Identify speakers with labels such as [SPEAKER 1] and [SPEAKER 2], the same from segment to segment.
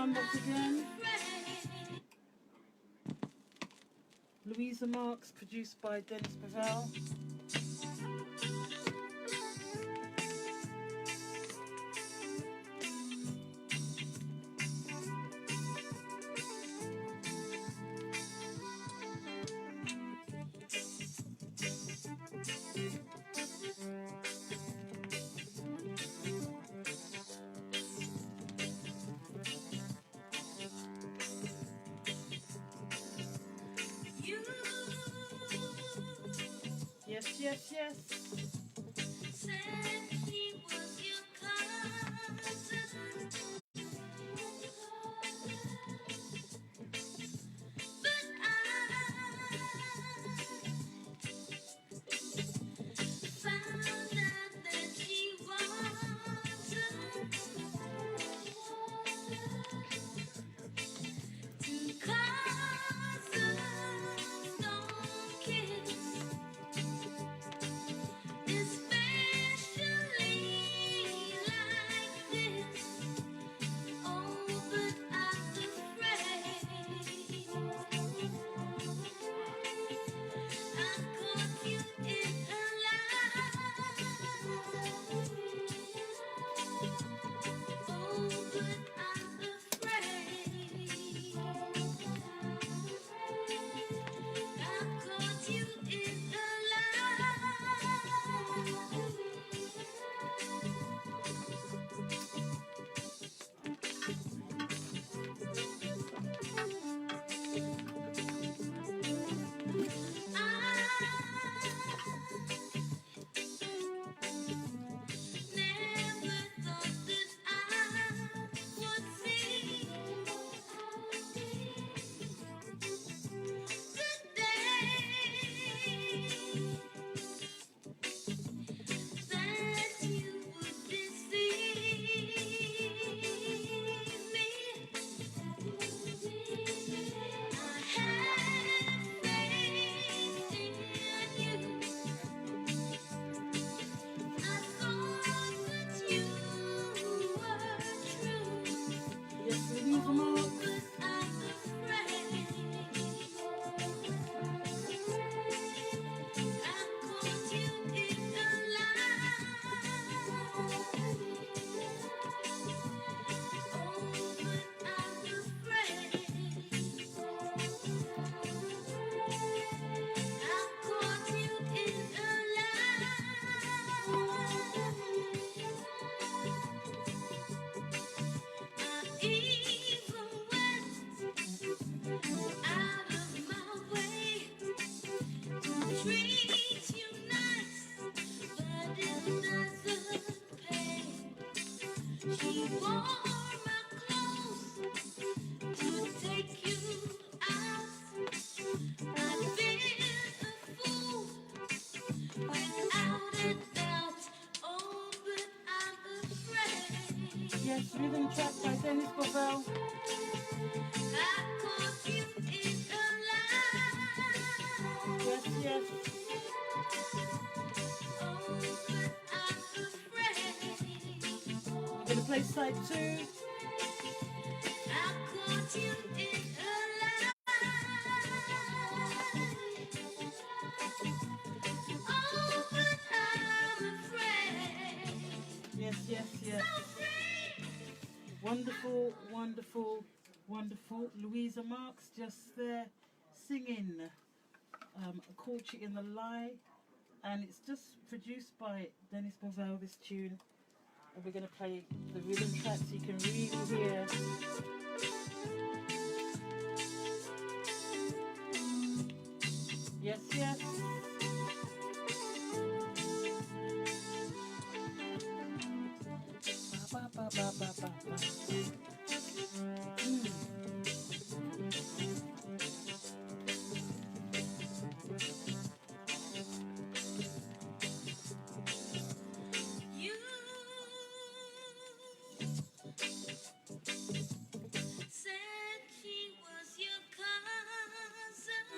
[SPEAKER 1] PT1 once again. Louisa Marks, produced by Dennis Bovelll. Yes, yes, yes.
[SPEAKER 2] Said he was your cousin, but I found out that she wasn't. Two cousins don't kiss. Especially like this. Oh, but I'm afraid I caught you in a lie. Oh, but I'm afraid I caught you in a
[SPEAKER 1] Yes, rhythm track by Dennis Bovelll.
[SPEAKER 2] I caught you in a lie.
[SPEAKER 1] Yes, yes.
[SPEAKER 2] Oh, but I'm afraid.
[SPEAKER 1] I'm going to play side 2.
[SPEAKER 2] I caught you in a lie. Oh, but I'm afraid.
[SPEAKER 1] Yes, yes, yes.
[SPEAKER 2] So free.
[SPEAKER 1] Wonderful, wonderful, wonderful. Louisa Marks just there singing Caught You in the Lie. And it's just produced by Dennis Bovelll, this tune. And we're going to play the rhythm track so you can really hear. Yes, yes. Ba, ba, ba, ba, ba, ba.
[SPEAKER 2] You said she was your cousin,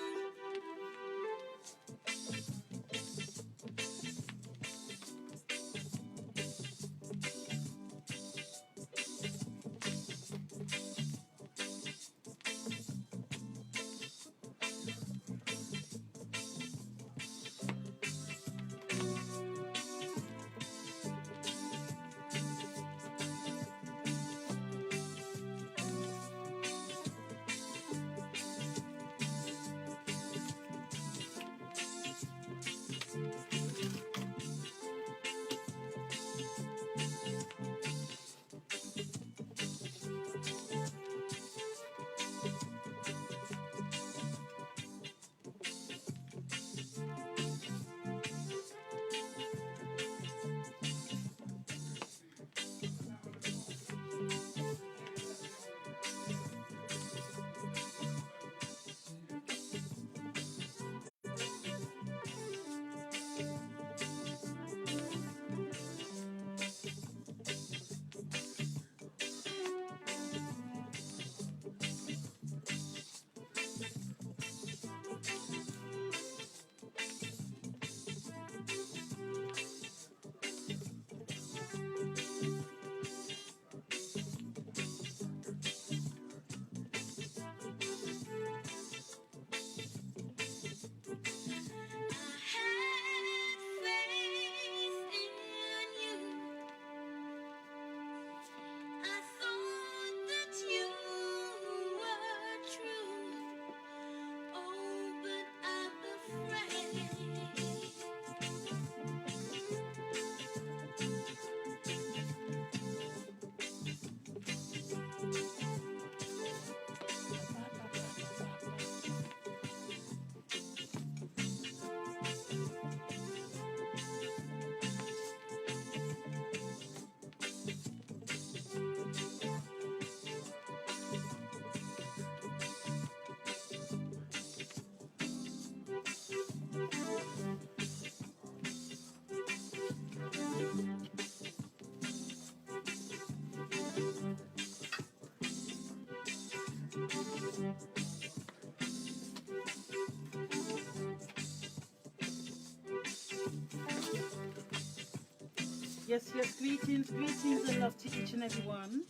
[SPEAKER 1] Yes, greetings and love to each and every one.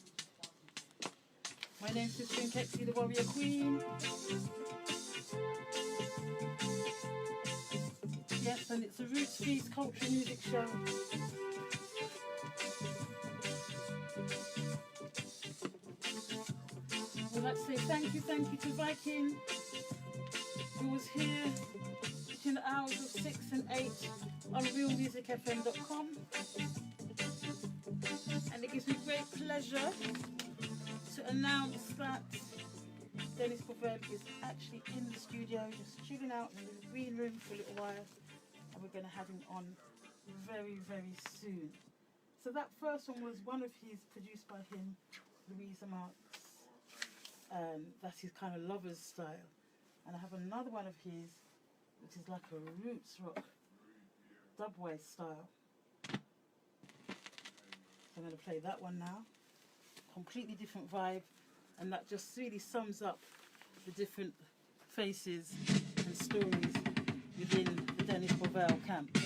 [SPEAKER 1] My name's Sister Nkechi the WarriorQueen. Yes, and it's a RootsFeast cultural music show. We'd like to say thank you to Viking, who was here between the hours of 6 and 8 on realmusicfm.com. And it gives me great pleasure to announce that Dennis Bovelll is actually in the studio, just chilling out in the little green room for a little while, and we're going to have him on very, very soon. So that first one was one of his, produced by him, Louisa Marks, and that's his kind of lover's style. And I have another one of his, which is like a roots rock, dubwise style. I'm going to play that one now. Completely different vibe, and that just really sums up the different faces and stories within the Dennis Bovelll camp.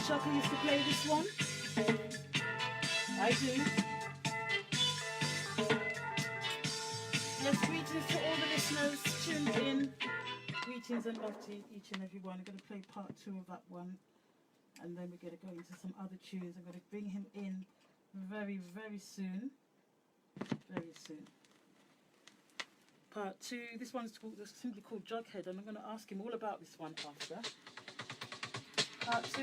[SPEAKER 1] Shaka used to play this one. I do. Yes, greetings to all the listeners tuned in. Greetings and love to each and every one. I'm going to play part 2 of that one, and then we're going to go into some other tunes. I'm going to bring him in very, very soon. Very soon. Part 2. This one's simply called Jughead, and I'm going to ask him all about this one after. Part 2.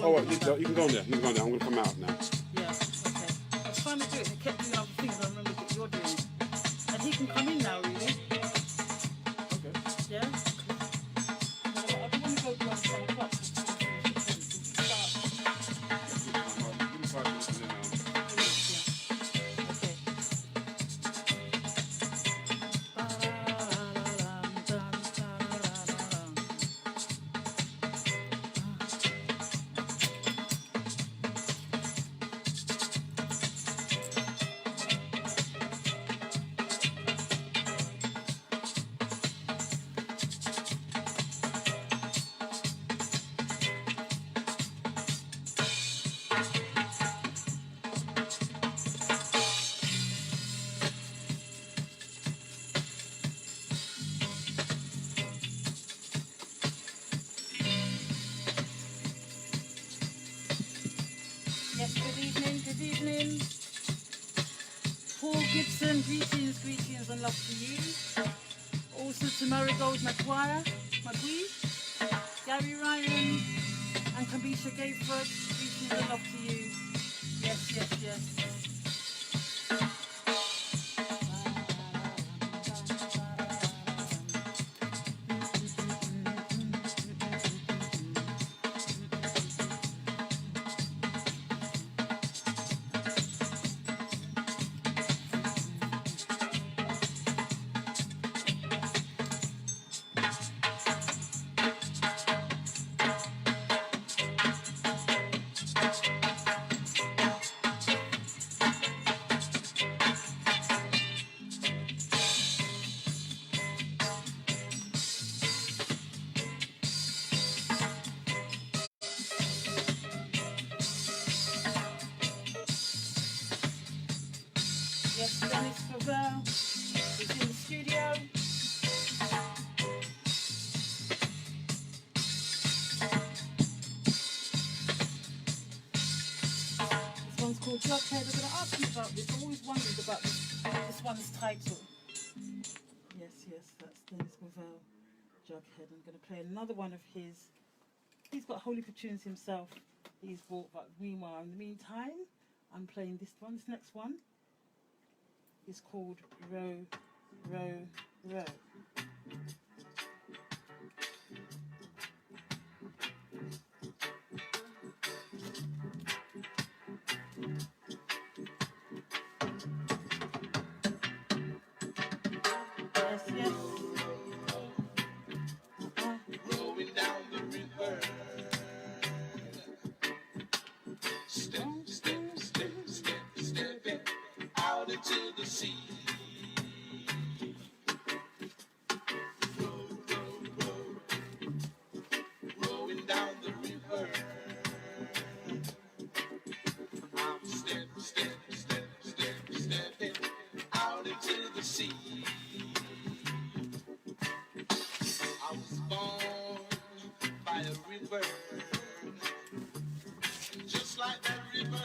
[SPEAKER 1] longer.
[SPEAKER 3] Oh, well, you can go on there. You can go on there. I'm going to come out now.
[SPEAKER 1] Yeah, okay. I was trying to do it and it kept doing other things. I remember that you're doing it. And he can come in now, really.
[SPEAKER 3] Okay.
[SPEAKER 1] Yeah? I don't want to go beyond 10 o'clock. Yes, good evening. Paul Gibson, greetings and love to you. Also to Marigold McGuire, Gary Ryan and Kamisha Gayford, greetings and love to you. Yes. Yes, Dennis Bovelll is in the studio. This one's called Jughead. I'm going to ask you about this. I always wondered about this one's title. Yes, that's Dennis Bovelll, Jughead. I'm going to play another one of his. He's got holy tunes himself. He's bought, but meanwhile, in the meantime, I'm playing this one. This next one is called Row, Row, Row. Yes.
[SPEAKER 2] Rolling down the river. Stepping out into the sea. Rolling down the river. I'm stepping out into the sea. I was born by a river. Just like that river,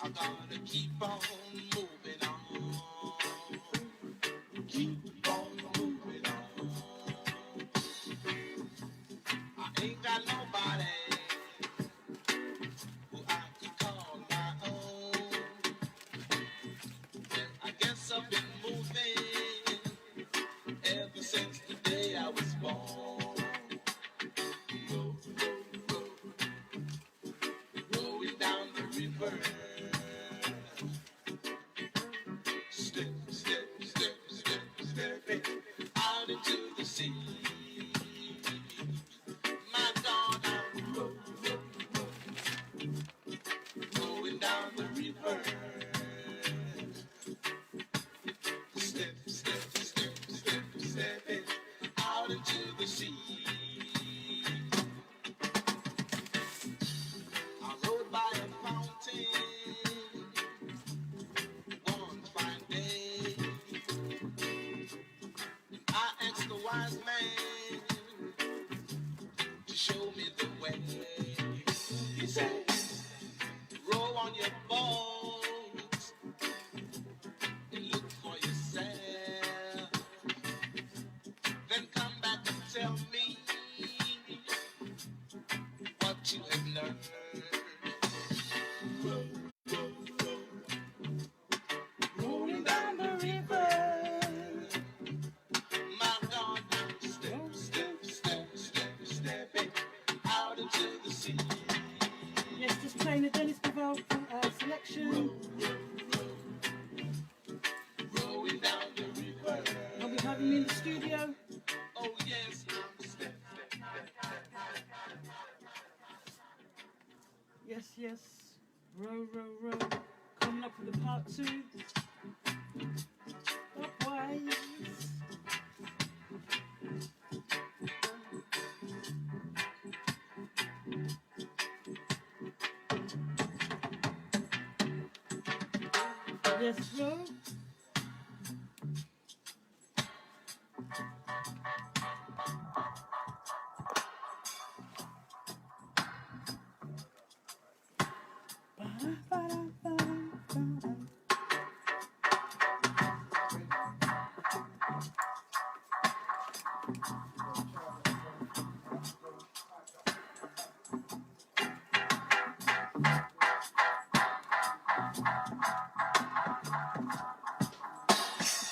[SPEAKER 2] I gotta keep on moving on. Keep on moving on. I ain't got nobody who I could call my own. I guess I've been moving ever since the day I was born. Rolling down the river. Stepping out into the sea. My God, I'm nerve. Rolling down the river. My God, stepping out into the sea.
[SPEAKER 1] Yes, just playing the Dennis Bovelll selection.
[SPEAKER 2] Rolling down the river.
[SPEAKER 1] I'll be having me in the studio.
[SPEAKER 2] Oh yes,
[SPEAKER 1] Yes, yes. Row, row, row. Coming up with the part 2. Upwise. Yes, row.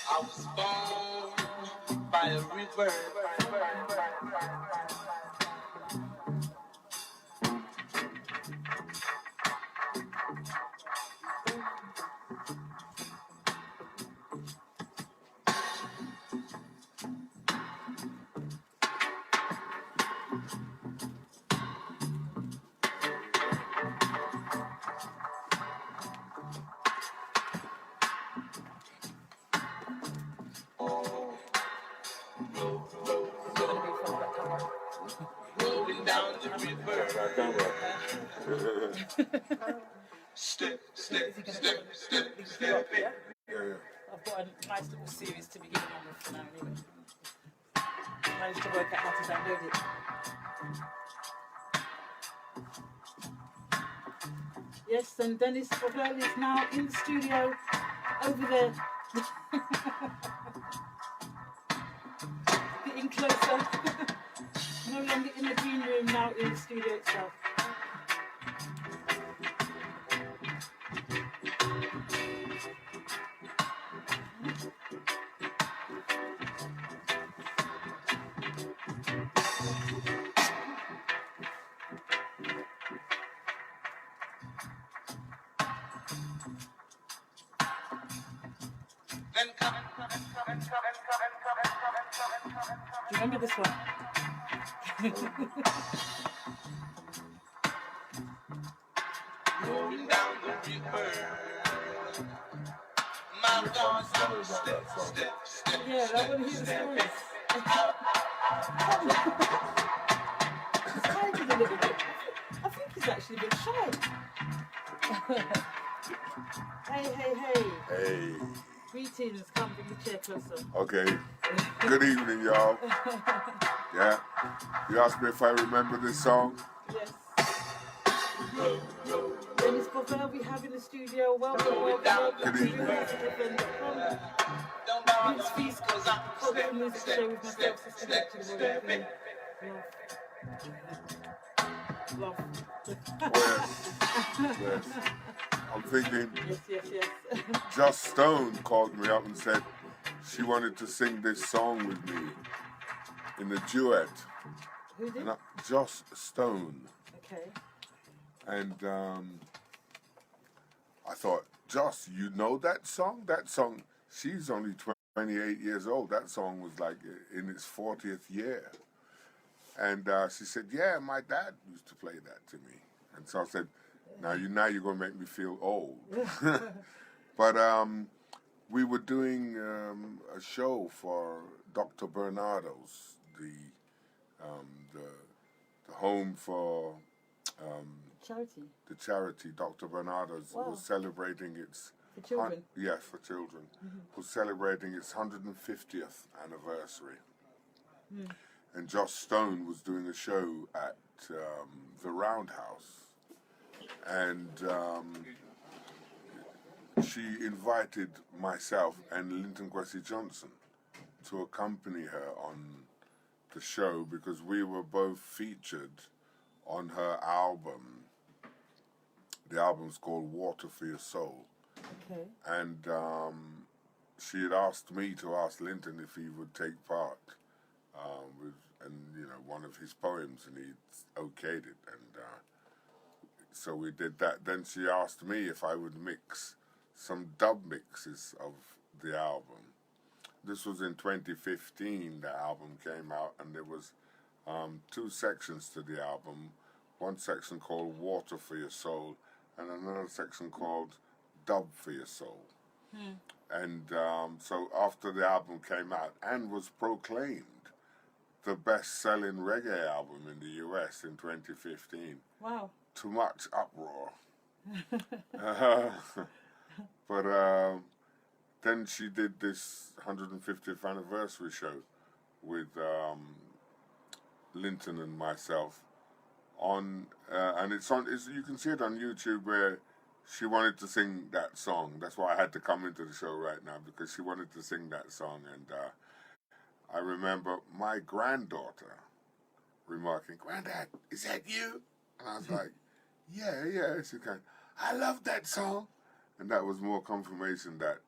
[SPEAKER 2] I was born by a river. Rolling down the river. Step, step, step, step, step.
[SPEAKER 1] I've got a nice little series to be getting on with for now anyway. Managed to work out how to download it. Yes, and Dennis Bovelll is now in the studio over there. Getting closer. No longer in the green room, now in the studio itself.
[SPEAKER 2] Then come.
[SPEAKER 1] Do you remember this one?
[SPEAKER 2] Rolling down the river. My God, step, step, step.
[SPEAKER 1] Yeah, I want to hear the stories. He's hiding a little bit. I think he's actually a bit shy. Hey, hey, hey.
[SPEAKER 3] Hey.
[SPEAKER 1] Greetings. Come, bring the chair closer.
[SPEAKER 3] Okay. Good evening, y'all. Yeah. You asked me if I remember this song.
[SPEAKER 1] Yes. Dennis Bovelll we have in the studio. Welcome, welcome.
[SPEAKER 3] Good evening.
[SPEAKER 1] RootsFeast, cultural music show with myself, Sister Nkechi the WarriorQueen. Love.
[SPEAKER 3] Yes. Yes. I'm thinking,
[SPEAKER 1] Yes, yes, yes.
[SPEAKER 3] Just Stone called me up and said she wanted to sing this song with me in a duet.
[SPEAKER 1] Who did?
[SPEAKER 3] And Just Stone.
[SPEAKER 1] Okay.
[SPEAKER 3] And I thought, Joss, you know that song? That song, she's only 28 years old. That song was like in its 40th year. And she said, yeah, my dad used to play that to me. And so I said, now you're going to make me feel old. But we were doing a show for Dr. Bernardo's, the home for
[SPEAKER 1] Charity.
[SPEAKER 3] the charity. Dr. Bernardo's
[SPEAKER 1] Wow.
[SPEAKER 3] was celebrating its
[SPEAKER 1] For children.
[SPEAKER 3] yes, for children. Was celebrating its 150th anniversary. And Joss Stone was doing a show at the Roundhouse, and she invited myself and Linton Kwesi Johnson to accompany her on the show because we were both featured on her album. The album's called Water for Your Soul.
[SPEAKER 1] Okay.
[SPEAKER 3] And she had asked me to ask Linton if he would take part with, and you know, one of his poems, and he okayed it, and so we did that. Then she asked me if I would mix some dub mixes of the album. This was in 2015. The album came out, and there was 2 sections to the album. One section called Water for Your Soul, and another section called Dub for Your Soul. And so after the album came out and was proclaimed the best-selling reggae album in the US in 2015.
[SPEAKER 1] Wow.
[SPEAKER 3] Too much uproar. But then she did this 150th anniversary show with Linton and myself on, and you can see it on YouTube, where she wanted to sing that song. That's why I had to come into the show right now, because she wanted to sing that song. And I remember my granddaughter remarking, "Granddad, is that you?" And I was like, yeah. She kind, "I love that song." And that was more confirmation that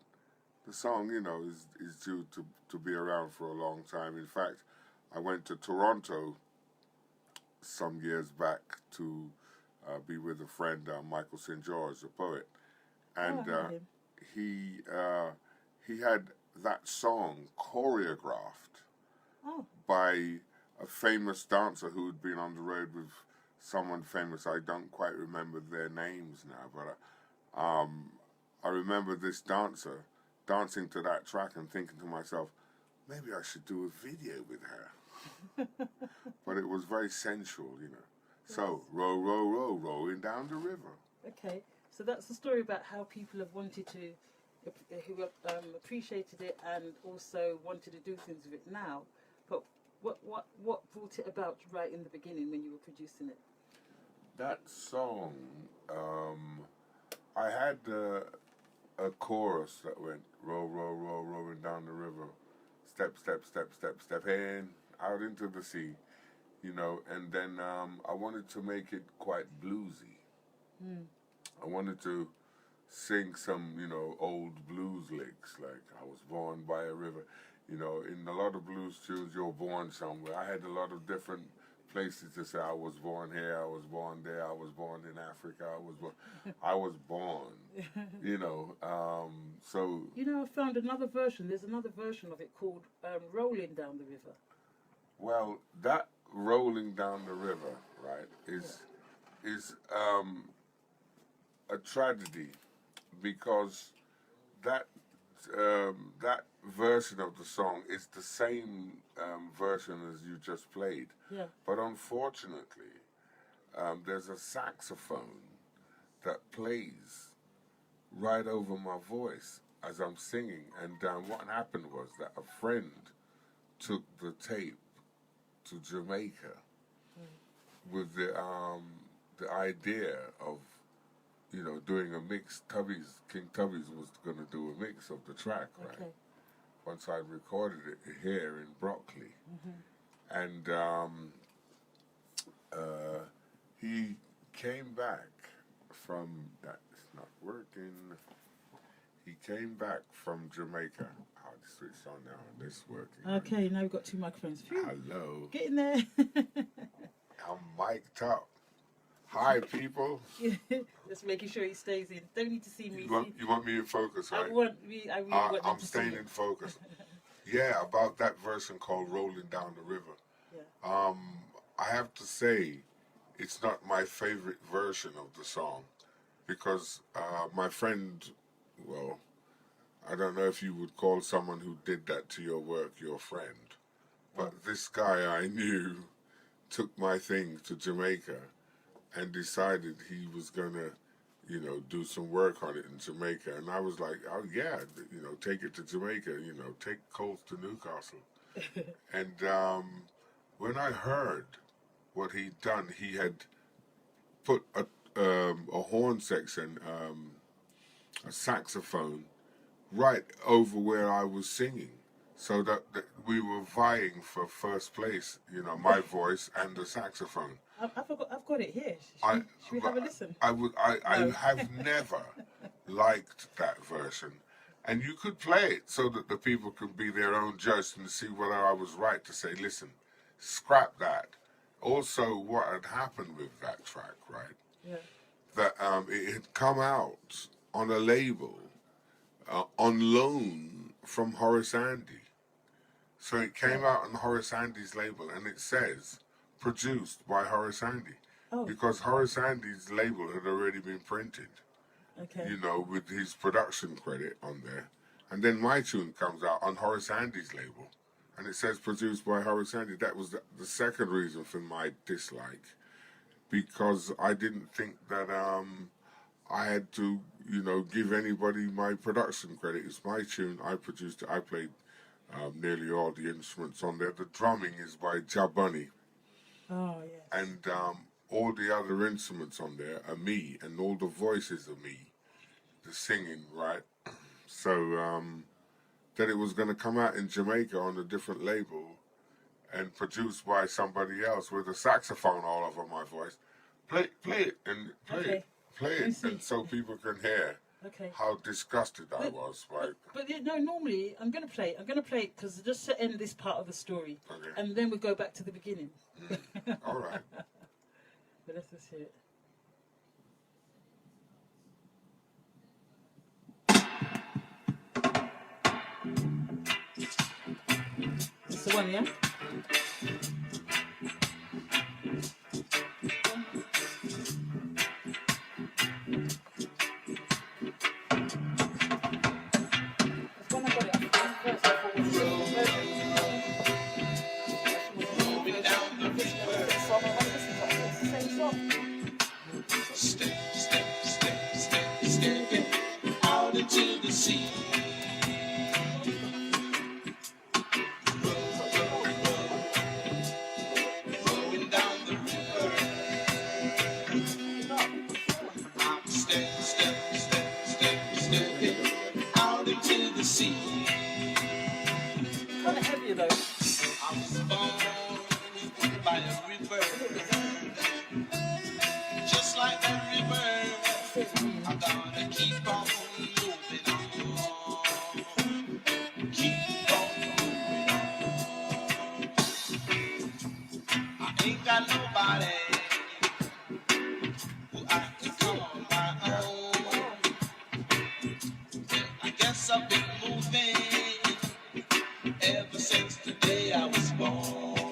[SPEAKER 3] the song, you know, is due to be around for a long time. In fact, I went to Toronto some years back to be with a friend, Michael St. George, a poet, and he had that song choreographed by a famous dancer who had been on the road with someone famous. I don't quite remember their names now, but I remember this dancer dancing to that track and thinking to myself, maybe I should do a video with her. But it was very sensual, you know. Yes. So, row, row, row, rowing down the river. Okay,
[SPEAKER 1] so that's the story about how people have wanted to, who have appreciated it and also wanted to do things with it now. But what brought it about right in the beginning when you were producing it?
[SPEAKER 3] That song, I had a chorus that went, row, row, row, rowing down the river, step, step, step, step, step in, out into the sea, you know, and then I wanted to make it quite bluesy. I wanted to sing some, you know, old blues licks, like I was born by a river. You know, in a lot of blues tunes, you're born somewhere. I had a lot of different places to say I was born here, I was born there, I was born in Africa, I was born, you know, so...
[SPEAKER 1] You know, I found another version. There's another version of it called Rolling Down the River.
[SPEAKER 3] Well, that Rolling Down the River, right, is a tragedy, because that version of the song is the same version as you just played.
[SPEAKER 1] Yeah.
[SPEAKER 3] But unfortunately, there's a saxophone that plays right over my voice as I'm singing. And what happened was that a friend took the tape to Jamaica with the idea of, you know, doing a mix. King Tubby's was going to do a mix of the track, right?
[SPEAKER 1] Okay.
[SPEAKER 3] Once I recorded it here in Broccoli. And he came back from, that's not working. He came back from Jamaica. I'll switch on now, and this working.
[SPEAKER 1] Okay, now we've got 2 microphones. Phew.
[SPEAKER 3] Hello.
[SPEAKER 1] Get in there.
[SPEAKER 3] I'm mic'd up. Hi, people.
[SPEAKER 1] Just making sure he stays in. Don't need to see me.
[SPEAKER 3] You want me in focus, right?
[SPEAKER 1] I really want them
[SPEAKER 3] I'm
[SPEAKER 1] to
[SPEAKER 3] staying
[SPEAKER 1] see
[SPEAKER 3] in focus. Yeah, about that version called Rolling Down the River.
[SPEAKER 1] Yeah.
[SPEAKER 3] I have to say, it's not my favorite version of the song, because my friend, well, I don't know if you would call someone who did that to your work your friend, but this guy I knew took my thing to Jamaica and decided he was gonna, you know, do some work on it in Jamaica. And I was like, oh yeah, you know, take it to Jamaica, you know, take Coles to Newcastle. And when I heard what he'd done, he had put a horn section, a saxophone, right over where I was singing. So that we were vying for first place, you know, my voice and the saxophone.
[SPEAKER 1] I've got it here.
[SPEAKER 3] I,
[SPEAKER 1] Should we have a listen?
[SPEAKER 3] I
[SPEAKER 1] No.
[SPEAKER 3] have never liked that version. And you could play it so that the people could be their own judge and see whether I was right to say, listen, scrap that. Also, what had happened with that track, right?
[SPEAKER 1] Yeah.
[SPEAKER 3] That it had come out on a label on loan from Horace Andy. So it came out on Horace Andy's label, and it says produced by Horace Andy.
[SPEAKER 1] Oh.
[SPEAKER 3] Because Horace Andy's label had already been printed,
[SPEAKER 1] Okay.
[SPEAKER 3] you know, with his production credit on there. And then my tune comes out on Horace Andy's label, and it says produced by Horace Andy. That was the second reason for my dislike, because I didn't think that I had to, you know, give anybody my production credit. It's my tune. I produced it. I played nearly all the instruments on there. The drumming is by Jabunny.
[SPEAKER 1] Oh, yes.
[SPEAKER 3] And all the other instruments on there are me, and all the voices are me, the singing, right? So that it was going to come out in Jamaica on a different label and produced by somebody else with a saxophone all over my voice. Play it, and play it, and so people can hear how disgusted I was.
[SPEAKER 1] But no, normally I'm going to play it because just to end this part of the story,
[SPEAKER 3] Okay.
[SPEAKER 1] and then we go back to the beginning.
[SPEAKER 3] All right.
[SPEAKER 1] But let's just hear it. It's the one, yeah?
[SPEAKER 2] Stepping out into the sea. Rolling down the river. I'm stepping out into the sea.
[SPEAKER 1] Kind of heavier though.
[SPEAKER 2] I was born by a river. Just like that river. I'm gonna keep on moving on. Keep on moving on. I ain't got nobody who I can call on my own. I guess I've been moving ever since the day I was born.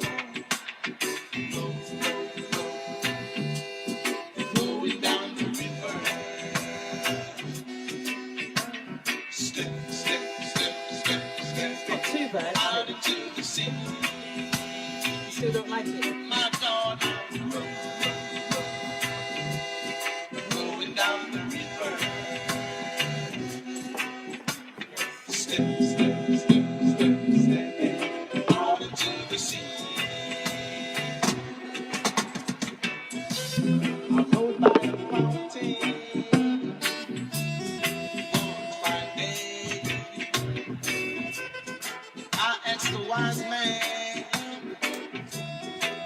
[SPEAKER 2] Going down the river. Step
[SPEAKER 1] Not too bad.
[SPEAKER 2] out into the sea.
[SPEAKER 1] Still don't like it.
[SPEAKER 2] My God, going down the river. Step out into the sea. I rode by a fountain one fine day. I asked the wise man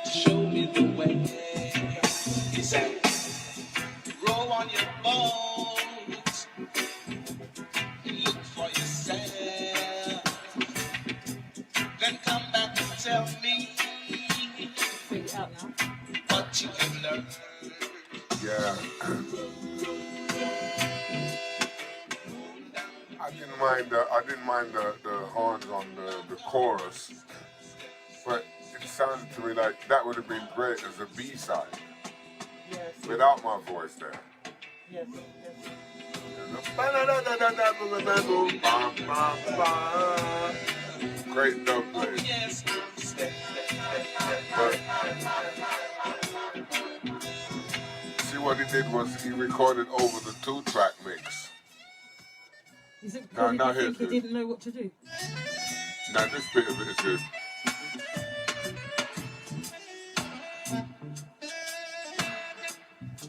[SPEAKER 2] to show me the way. He said, row on your boat and look for yourself. Then come back and tell me
[SPEAKER 1] Figure it out now.
[SPEAKER 2] what you can learn.
[SPEAKER 3] Yeah. I didn't mind the horns on the chorus, but it sounded to me like that would have been great as a B-side
[SPEAKER 1] Yes.
[SPEAKER 3] without my voice there.
[SPEAKER 1] Yes.
[SPEAKER 3] Great dub play.
[SPEAKER 2] Yes, I'm
[SPEAKER 3] But see what he did was he recorded over the 2-track mix.
[SPEAKER 1] Is it
[SPEAKER 3] No,
[SPEAKER 1] because
[SPEAKER 3] no,
[SPEAKER 1] you think he
[SPEAKER 3] here's
[SPEAKER 1] didn't know what to do?
[SPEAKER 3] Now this bit of it is good.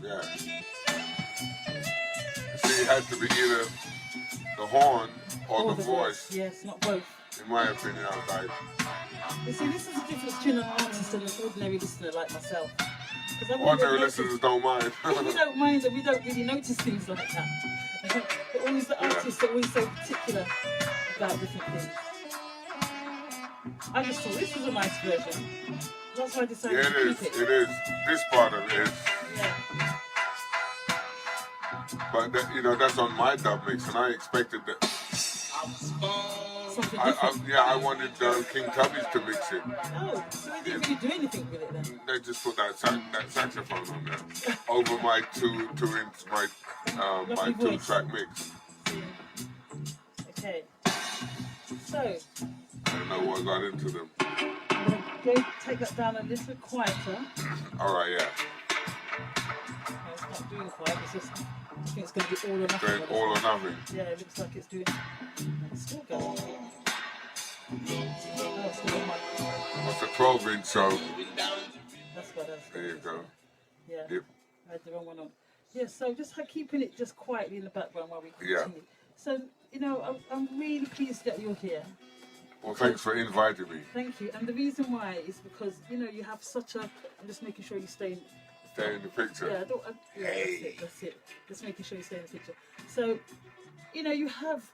[SPEAKER 3] Yeah. See, it had to be either the horn or the voice.
[SPEAKER 1] Yes, not both.
[SPEAKER 3] In my opinion. I was like,
[SPEAKER 1] You see, this is the difference between an artist and an ordinary listener like myself. Because I
[SPEAKER 3] ordinary listeners don't mind.
[SPEAKER 1] we don't mind, and we don't really notice things like that. But always the artists are always so particular about different things. I just thought this was a nice version. That's why I decided to keep it.
[SPEAKER 3] It is. This part of it is.
[SPEAKER 1] Yeah.
[SPEAKER 3] But that, you know, that's on my dub mix, and I expected that.
[SPEAKER 1] Something different.
[SPEAKER 3] I wanted King Tubby's to mix it.
[SPEAKER 1] Oh, so they didn't really do anything with it then?
[SPEAKER 3] They just put that saxophone on there over my my 2-track mix.
[SPEAKER 1] Okay. So.
[SPEAKER 3] I don't know what got into them.
[SPEAKER 1] I'm going to take that down a little quieter.
[SPEAKER 3] All right, yeah.
[SPEAKER 1] No, it's not doing quiet. It's just, I think it's going to be all or nothing.
[SPEAKER 3] Going all or nothing.
[SPEAKER 1] Yeah, it looks like it's doing. It's still going. Oh, it's still on my.
[SPEAKER 3] It's a 12-inch, so.
[SPEAKER 1] That's what that's.
[SPEAKER 3] There you go.
[SPEAKER 1] Yeah.
[SPEAKER 3] Yep.
[SPEAKER 1] I had the wrong one on. Yeah, so just keeping it just quietly in the background while we continue.
[SPEAKER 3] Yeah.
[SPEAKER 1] So, you know, I'm really pleased that you're here.
[SPEAKER 3] Well, thanks for inviting me.
[SPEAKER 1] Thank you. And the reason why is because, you know, you have such a... I'm just making sure you stay in...
[SPEAKER 3] Stay in the picture.
[SPEAKER 1] Yeah, that's it. Just making sure you stay in the picture. So, you know, you have...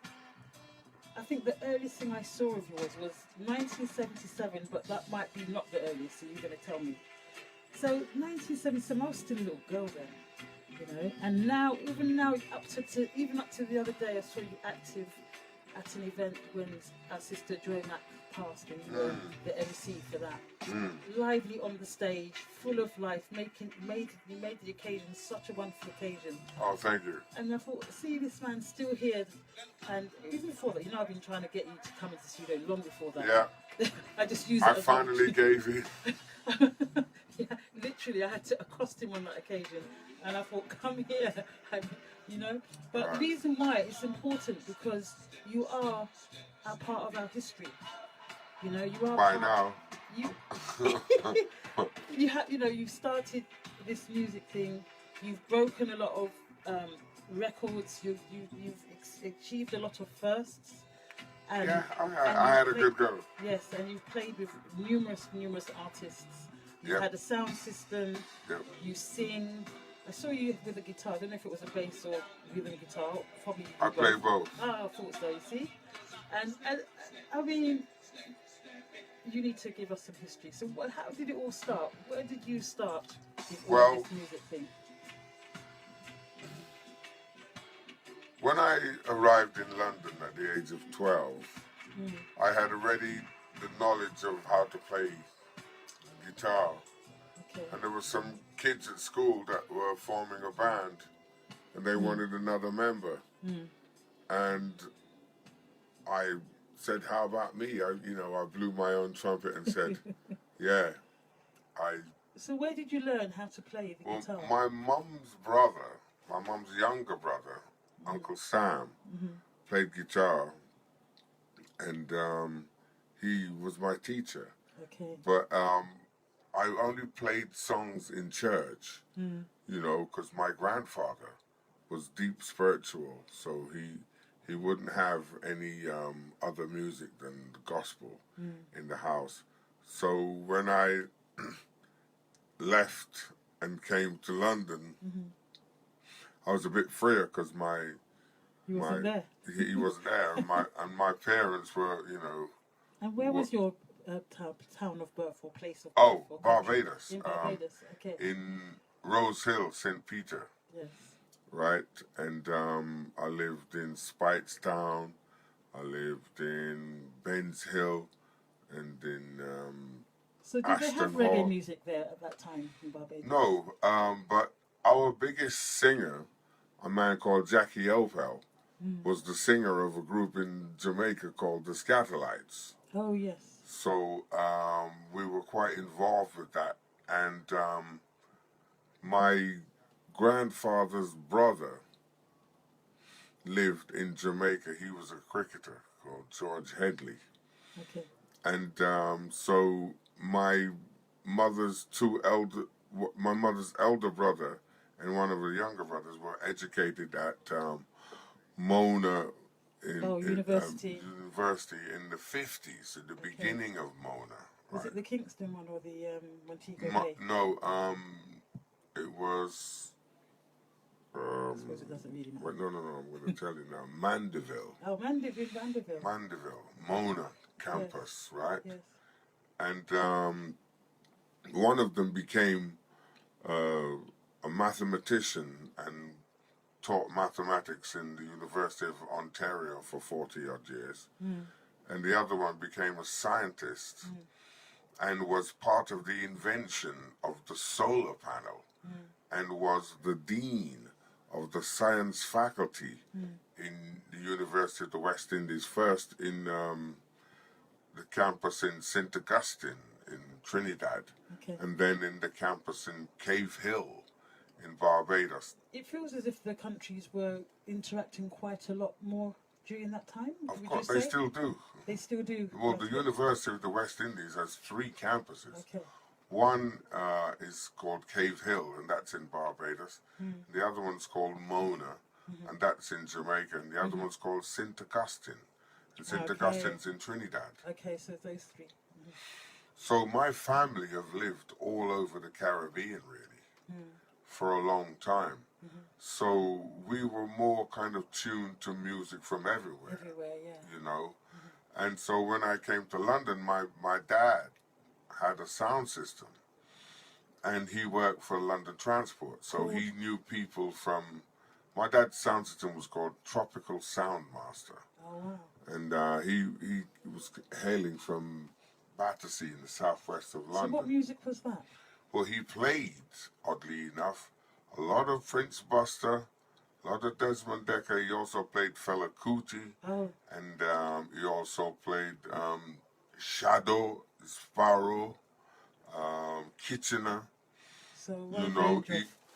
[SPEAKER 1] I think the earliest thing I saw of yours was 1977, but that might be not the earliest, so you're going to tell me. So, 1977, I was still a little girl then, you know. And now, even up to the other day, I saw you active at an event when our sister Joy Mac passed, and you were the MC for that. Lively on the stage, full of life, you made the occasion such a wonderful occasion.
[SPEAKER 3] Oh, thank you.
[SPEAKER 1] And I thought, see, this man's still here, and even before that, you know, I've been trying to get you to come into the studio long before that.
[SPEAKER 3] Yeah.
[SPEAKER 1] I just used it.
[SPEAKER 3] I finally gave you.
[SPEAKER 1] Yeah, literally, I had to accost him on that occasion, and I thought, come here, and, you know. But the reason why it's important because you are a part of our history. You know, you are.
[SPEAKER 3] By now.
[SPEAKER 1] You have, you know, you've started this music thing. You've broken a lot of records. You've achieved a lot of firsts. And,
[SPEAKER 3] yeah, I had a good go.
[SPEAKER 1] Yes, and you've played with numerous artists. You had a sound system.
[SPEAKER 3] Yep.
[SPEAKER 1] You sing. I saw you with a guitar. I don't know if it was a bass or with a guitar. Probably.
[SPEAKER 3] I play both.
[SPEAKER 1] Oh, I thought so. You see, and I mean, you need to give us some history. So, how did it all start? Where did you start with all this music thing?
[SPEAKER 3] When I arrived in London at the age of 12, I had already the knowledge of how to play guitar.
[SPEAKER 1] Okay.
[SPEAKER 3] And there were some kids at school that were forming a band, and they wanted another member. And I said, "How about me?" I blew my own trumpet and said, "Yeah."
[SPEAKER 1] So where did you learn how to play the guitar?
[SPEAKER 3] My mum's younger brother, Uncle Sam, played guitar, and he was my teacher.
[SPEAKER 1] Okay.
[SPEAKER 3] But I only played songs in church, you know, because my grandfather was deep spiritual, so he wouldn't have any other music than the gospel in the house. So when I left and came to London, I was a bit freer because
[SPEAKER 1] he wasn't there.
[SPEAKER 3] He wasn't there, and my parents were, you know.
[SPEAKER 1] And where was your town of birth or place of birth?
[SPEAKER 3] Oh, Barbados.
[SPEAKER 1] In Barbados, okay.
[SPEAKER 3] In Rose Hill, St. Peter.
[SPEAKER 1] Yes.
[SPEAKER 3] Right, and I lived in Speightstown, I lived in Ben's Hill, and in
[SPEAKER 1] So did they have reggae music there at that time in Barbados?
[SPEAKER 3] No, but our biggest singer, a man called Jackie Bovel, was the singer of a group in Jamaica called the Scatterlights.
[SPEAKER 1] Oh, yes.
[SPEAKER 3] So we were quite involved with that. And my grandfather's brother lived in Jamaica. He was a cricketer called George Headley.
[SPEAKER 1] Okay.
[SPEAKER 3] And so my mother's elder brother and one of her younger brothers were educated at Mona
[SPEAKER 1] University.
[SPEAKER 3] University in the 50s, at the beginning of Mona.
[SPEAKER 1] Was
[SPEAKER 3] Right?
[SPEAKER 1] it the Kingston one or the Montego Bay?
[SPEAKER 3] No, it was.
[SPEAKER 1] I suppose it doesn't really matter.
[SPEAKER 3] No, I'm going to tell you now. Mandeville.
[SPEAKER 1] Oh, Mandeville.
[SPEAKER 3] Mona campus, right?
[SPEAKER 1] Yes.
[SPEAKER 3] And one of them became a mathematician and taught mathematics in the University of Ontario for 40 odd years. And the other one became a scientist and was part of the invention of the solar panel and was the dean of the science faculty in the University of the West Indies, first in the campus in St. Augustine in Trinidad, and then in the campus in Cave Hill in Barbados.
[SPEAKER 1] It feels as if the countries were interacting quite a lot more during that time.
[SPEAKER 3] Of course, they still do.
[SPEAKER 1] They still do.
[SPEAKER 3] Well, the University of the West Indies has 3 campuses.
[SPEAKER 1] Okay.
[SPEAKER 3] One is called Cave Hill, and that's in Barbados. The other one's called Mona, and that's in Jamaica. And the other one's called St. Augustine. And St. Augustine's in Trinidad.
[SPEAKER 1] Okay, so those 3.
[SPEAKER 3] So my family have lived all over the Caribbean, really, for a long time. So we were more kind of tuned to music from everywhere.
[SPEAKER 1] Everywhere, yeah.
[SPEAKER 3] You know? And so when I came to London, my dad had a sound system. And he worked for London Transport. So he knew people from... My dad's sound system was called Tropical Soundmaster.
[SPEAKER 1] Oh, wow.
[SPEAKER 3] And he was hailing from Battersea in the southwest of London.
[SPEAKER 1] So what music was that?
[SPEAKER 3] Well, he played, oddly enough, a lot of Prince Buster, a lot of Desmond Dekker. He also played Fela Kuti.
[SPEAKER 1] Oh.
[SPEAKER 3] And he also played Shadow, Sparrow, Kitchener.
[SPEAKER 1] So
[SPEAKER 3] You know,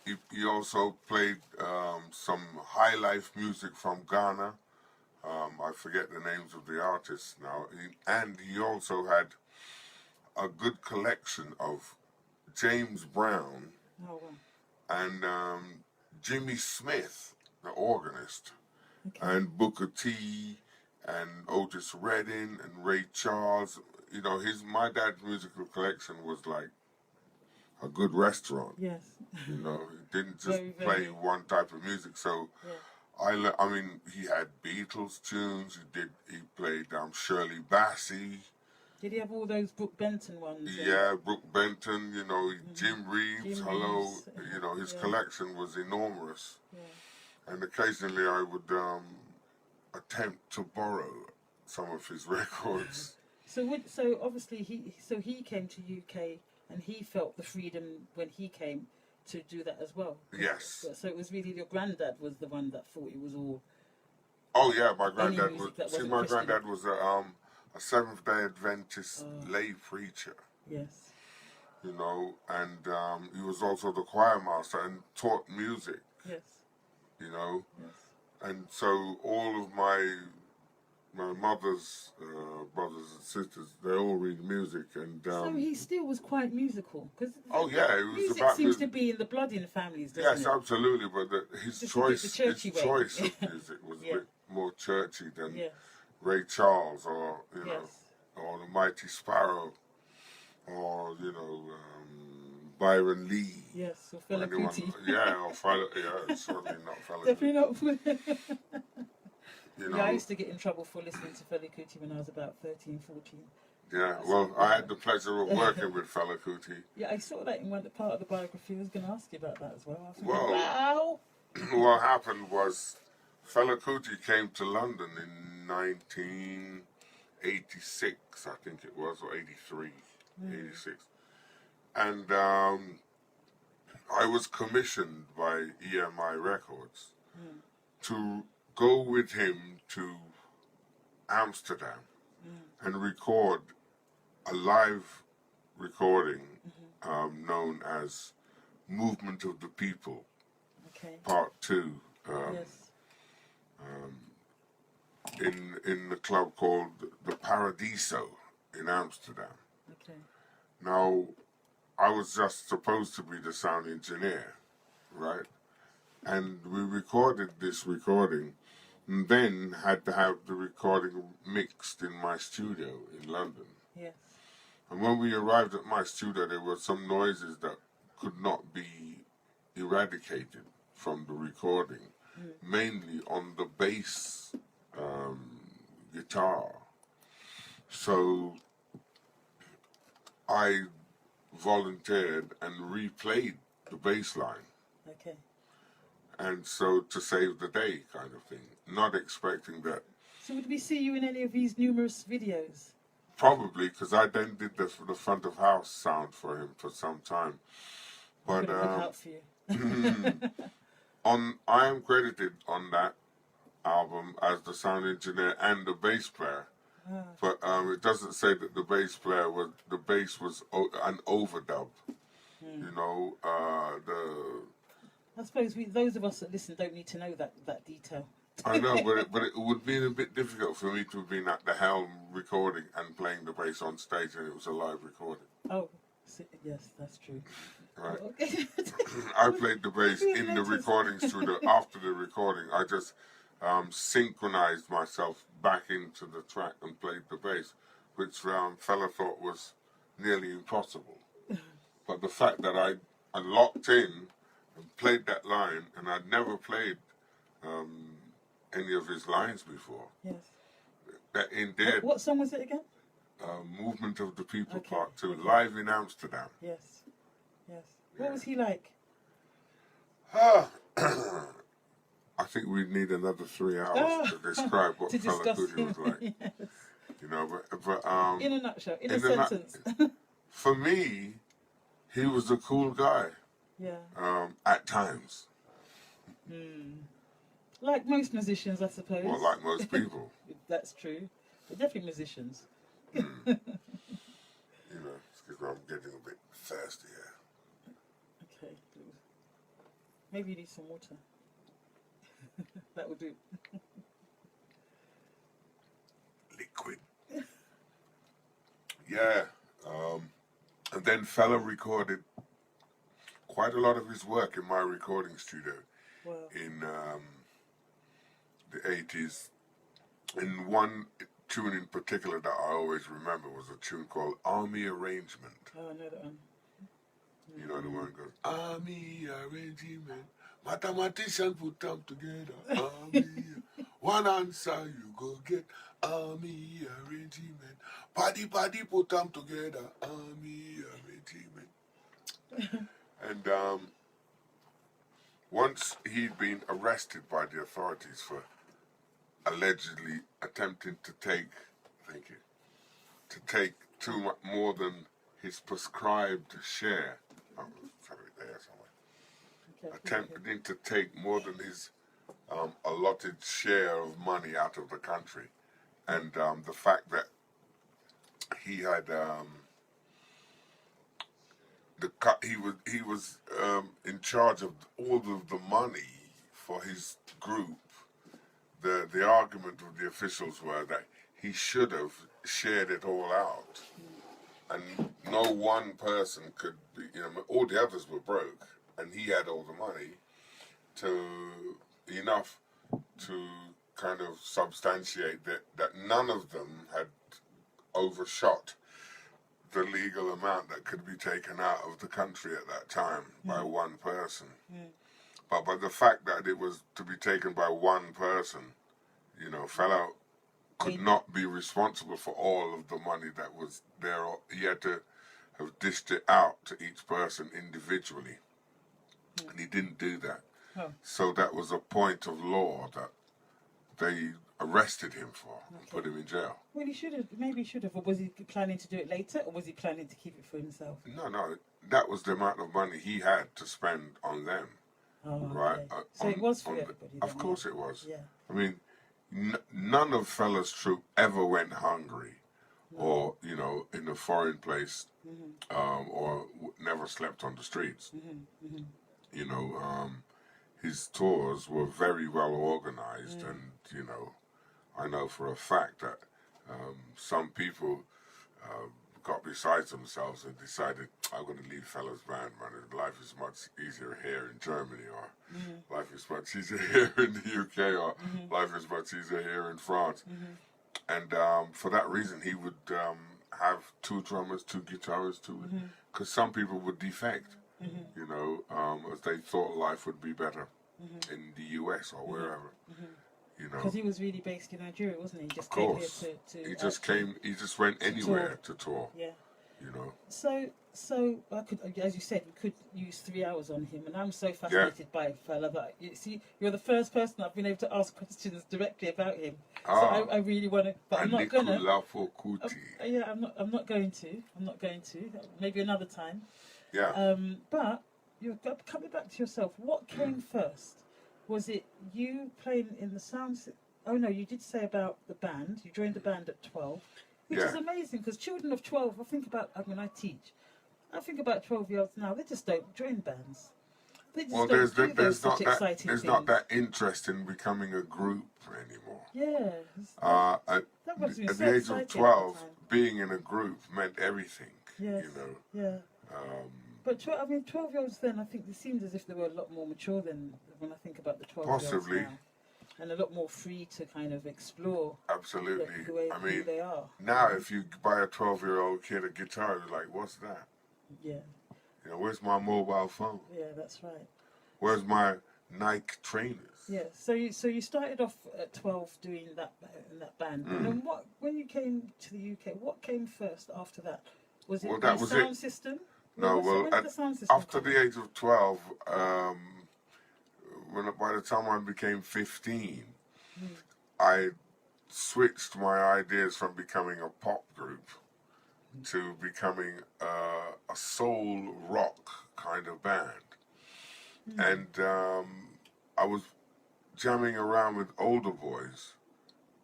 [SPEAKER 3] he also played some high life music from Ghana. I forget the names of the artists now. And he also had a good collection of James Brown and Jimmy Smith, the organist, and Booker T, and Otis Redding, and Ray Charles. You know, my dad's musical collection was like a good restaurant.
[SPEAKER 1] Yes.
[SPEAKER 3] You know, he didn't just play one type of music. So, I mean, he had Beatles tunes. He played Shirley Bassey.
[SPEAKER 1] Did he have all those Brooke Benton ones?
[SPEAKER 3] Yeah, Brooke Benton. You know, Jim Reeves. You know, his collection was enormous. Yeah. And occasionally I would attempt to borrow some of his records.
[SPEAKER 1] So obviously he came to UK and he felt the freedom when he came to do that as well.
[SPEAKER 3] Yes.
[SPEAKER 1] So it was really your granddad was the one that thought it was all.
[SPEAKER 3] Oh yeah, my granddad was. See, my granddad was a Seventh-day Adventist lay preacher.
[SPEAKER 1] Yes.
[SPEAKER 3] You know, and he was also the choir master and taught music.
[SPEAKER 1] Yes.
[SPEAKER 3] You know.
[SPEAKER 1] Yes.
[SPEAKER 3] And so all of my mother's brothers and sisters, they all read music, and
[SPEAKER 1] so he still was quite musical, because
[SPEAKER 3] it was
[SPEAKER 1] music
[SPEAKER 3] about
[SPEAKER 1] seems to be in the blood in families, doesn't it?
[SPEAKER 3] Yes, absolutely, but his choice of music was a bit more churchy than Ray Charles or or the Mighty Sparrow or Byron Lee.
[SPEAKER 1] Yes, or Fela Kuti.
[SPEAKER 3] Certainly not Fela Kuti.
[SPEAKER 1] Definitely not.
[SPEAKER 3] You know,
[SPEAKER 1] I used to get in trouble for listening to Fela Kuti when I was about 13, 14.
[SPEAKER 3] Yeah, well, I had the pleasure of working with Fela Kuti.
[SPEAKER 1] Yeah, I saw that in one part of the biography. I was going to ask you about that as well.
[SPEAKER 3] Well, what happened was Fela Kuti came to London in 1986, I think it was, or 83, 86. And I was commissioned by EMI Records to go with him to Amsterdam and record a live recording known as Movement of the People, Part 2, in the club called the Paradiso in Amsterdam. Now, I was just supposed to be the sound engineer, right? And we recorded this recording and then had to have the recording mixed in my studio in London.
[SPEAKER 1] Yes.
[SPEAKER 3] And when we arrived at my studio, there were some noises that could not be eradicated from the recording, mainly on the bass guitar. So I volunteered and replayed the bass line.
[SPEAKER 1] Okay.
[SPEAKER 3] And so to save the day kind of thing, not expecting that.
[SPEAKER 1] So would we see you in any of these numerous videos?
[SPEAKER 3] Probably, because I then did the front of house sound for him for some time.
[SPEAKER 1] I'm
[SPEAKER 3] But
[SPEAKER 1] gonna look out for you.
[SPEAKER 3] I am credited on that album as the sound engineer and the bass player. But it doesn't say that the bass was an overdub. You know,
[SPEAKER 1] I suppose those of us that listen don't need to know that detail.
[SPEAKER 3] I know, but it would be a bit difficult for me to have been at the helm recording and playing the bass on stage, and it was a live recording.
[SPEAKER 1] Oh, yes, that's true.
[SPEAKER 3] Right.
[SPEAKER 1] Okay.
[SPEAKER 3] I played the bass in the recording studio. After the recording, I just synchronized myself back into the track and played the bass, which fella thought was nearly impossible. But the fact that I locked in and played that line, and I'd never played any of his lines before.
[SPEAKER 1] Yes.
[SPEAKER 3] That indeed,
[SPEAKER 1] What song was it again?
[SPEAKER 3] Movement of the People,
[SPEAKER 1] Okay,
[SPEAKER 3] Part 2,
[SPEAKER 1] okay.
[SPEAKER 3] live in Amsterdam.
[SPEAKER 1] Yes. Yes. What was he like?
[SPEAKER 3] I think we need another 3 hours to describe what
[SPEAKER 1] To
[SPEAKER 3] Fela
[SPEAKER 1] discuss
[SPEAKER 3] Kuti was
[SPEAKER 1] him.
[SPEAKER 3] like.
[SPEAKER 1] Yes.
[SPEAKER 3] You know, but
[SPEAKER 1] In a nutshell, in a
[SPEAKER 3] in a nut-
[SPEAKER 1] sentence.
[SPEAKER 3] for me, he was a cool guy.
[SPEAKER 1] Yeah.
[SPEAKER 3] At times.
[SPEAKER 1] Like most musicians, I suppose.
[SPEAKER 3] Well, like most people.
[SPEAKER 1] That's true. They're definitely musicians.
[SPEAKER 3] You know, excuse me, I'm getting a bit thirsty here.
[SPEAKER 1] Okay. Maybe you need some water. That would do.
[SPEAKER 3] Liquid. Yeah. And then Fela recorded quite a lot of his work in my recording studio.
[SPEAKER 1] Wow.
[SPEAKER 3] In the 80s. And one tune in particular that I always remember was a tune called Army Arrangement.
[SPEAKER 1] Oh, I know that one.
[SPEAKER 3] You know the one that goes, Army Arrangement, mathematician put them together. Army, one answer you go get. Army Arrangement, paddy put them together. Army Arrangement. And once he'd been arrested by the authorities for allegedly attempting to take too much more than his prescribed share. Oh, sorry, there somewhere.
[SPEAKER 1] Okay.
[SPEAKER 3] Attempting to take more than his allotted share of money out of the country, and the fact that he had he was in charge of all of the money for his group. The argument of the officials were that he should have shared it all out, and no one person could be, you know, all the others were broke, and he had all the money enough to kind of substantiate that none of them had overshot the legal amount that could be taken out of the country at that time by one person. But by the fact that it was to be taken by one person, you know, Fela could not be responsible for all of the money that was there. He had to have dished it out to each person individually. And he didn't do that.
[SPEAKER 1] Oh.
[SPEAKER 3] So that was a point of law that they arrested him for and put him in jail.
[SPEAKER 1] Well, he should have. Maybe he should have. Or was he planning to do it later, or was he planning to keep it for himself?
[SPEAKER 3] No, that was the amount of money he had to spend on them.
[SPEAKER 1] Oh,
[SPEAKER 3] right?
[SPEAKER 1] okay. So it was for everybody.
[SPEAKER 3] Of course it was.
[SPEAKER 1] Yeah.
[SPEAKER 3] I mean, none of Fela's troupe ever went hungry, or you know, in a foreign place, or never slept on the streets. You know, his tours were very well organized, and you know, I know for a fact that some people got beside themselves and decided, I'm going to leave Fellas Band, man. Life is much easier here in Germany, or life is much easier here in the UK, or life is much easier here in France. And for that reason, he would have 2 drummers, 2 guitarists, because some people would defect, you know, as they thought life would be better in the US or wherever. You know,
[SPEAKER 1] because he was really based in Nigeria, wasn't he? He just
[SPEAKER 3] of course,
[SPEAKER 1] came here to
[SPEAKER 3] he just came. He just went anywhere to tour.
[SPEAKER 1] Yeah.
[SPEAKER 3] You know.
[SPEAKER 1] So I could, as you said, we could use 3 hours on him, and I'm so fascinated by fella that you see, you're the first person I've been able to ask questions directly about him. So I really want to, but I'm not gonna. Yeah, I'm not going to. Maybe another time.
[SPEAKER 3] Yeah.
[SPEAKER 1] But you're coming back to yourself. What came first? Was it you playing in the sound? Oh no, you did say about the band. You joined the band at 12, which is amazing because children of 12. I think about. I mean, I teach. I think about 12-year-olds now. They just don't join bands. They just
[SPEAKER 3] there's not that interest in becoming a group anymore.
[SPEAKER 1] Yeah.
[SPEAKER 3] At
[SPEAKER 1] that
[SPEAKER 3] the age of 12, being in a group meant everything.
[SPEAKER 1] Yes.
[SPEAKER 3] You know.
[SPEAKER 1] Yeah. But 12-year-olds then, I think it seemed as if they were a lot more mature than when I think about the 12-year-olds
[SPEAKER 3] Possibly.
[SPEAKER 1] now. And a lot more free to kind of explore.
[SPEAKER 3] Absolutely.
[SPEAKER 1] Who they are.
[SPEAKER 3] Now if you buy a 12-year-old kid a guitar, you're like, what's that?
[SPEAKER 1] Yeah.
[SPEAKER 3] You know, where's my mobile phone?
[SPEAKER 1] Yeah, that's right.
[SPEAKER 3] Where's my Nike trainers?
[SPEAKER 1] Yeah. So you started off at 12 doing that in that band. And then when you came to the UK, what came first after that? Was it the sound system?
[SPEAKER 3] No, after the age of 12, by the time I became 15, I switched my ideas from becoming a pop group to becoming a soul rock kind of band. And I was jamming around with older boys,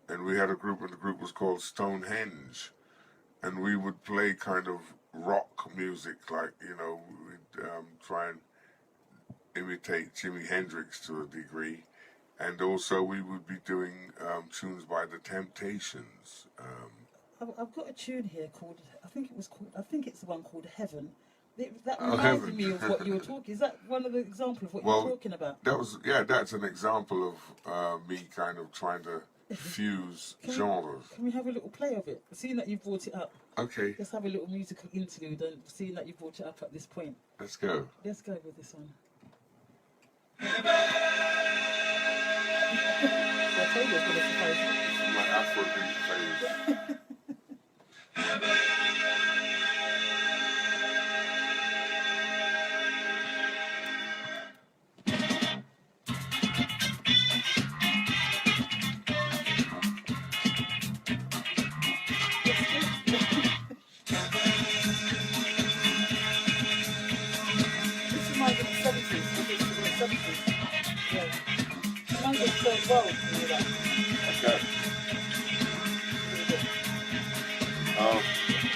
[SPEAKER 3] and we had a group, and the group was called Stonehenge, and we would play kind of rock music, like, you know, we'd try and imitate Jimi Hendrix to a degree, and also we would be doing tunes by the Temptations.
[SPEAKER 1] I've got a tune here called, I think it's the one called Heaven. That reminded me of what you were talking. Is that one of the examples of what you're talking about?
[SPEAKER 3] That's an example of me kind of trying to fuse genres.
[SPEAKER 1] Can we have a little play of it? Seeing that you brought it up.
[SPEAKER 3] Okay.
[SPEAKER 1] Let's have a little musical interlude, and seeing that you brought it up at this point.
[SPEAKER 3] Let's go.
[SPEAKER 1] Let's go with this one. I told you I was going to surprise you.
[SPEAKER 3] My Afrobeat phase.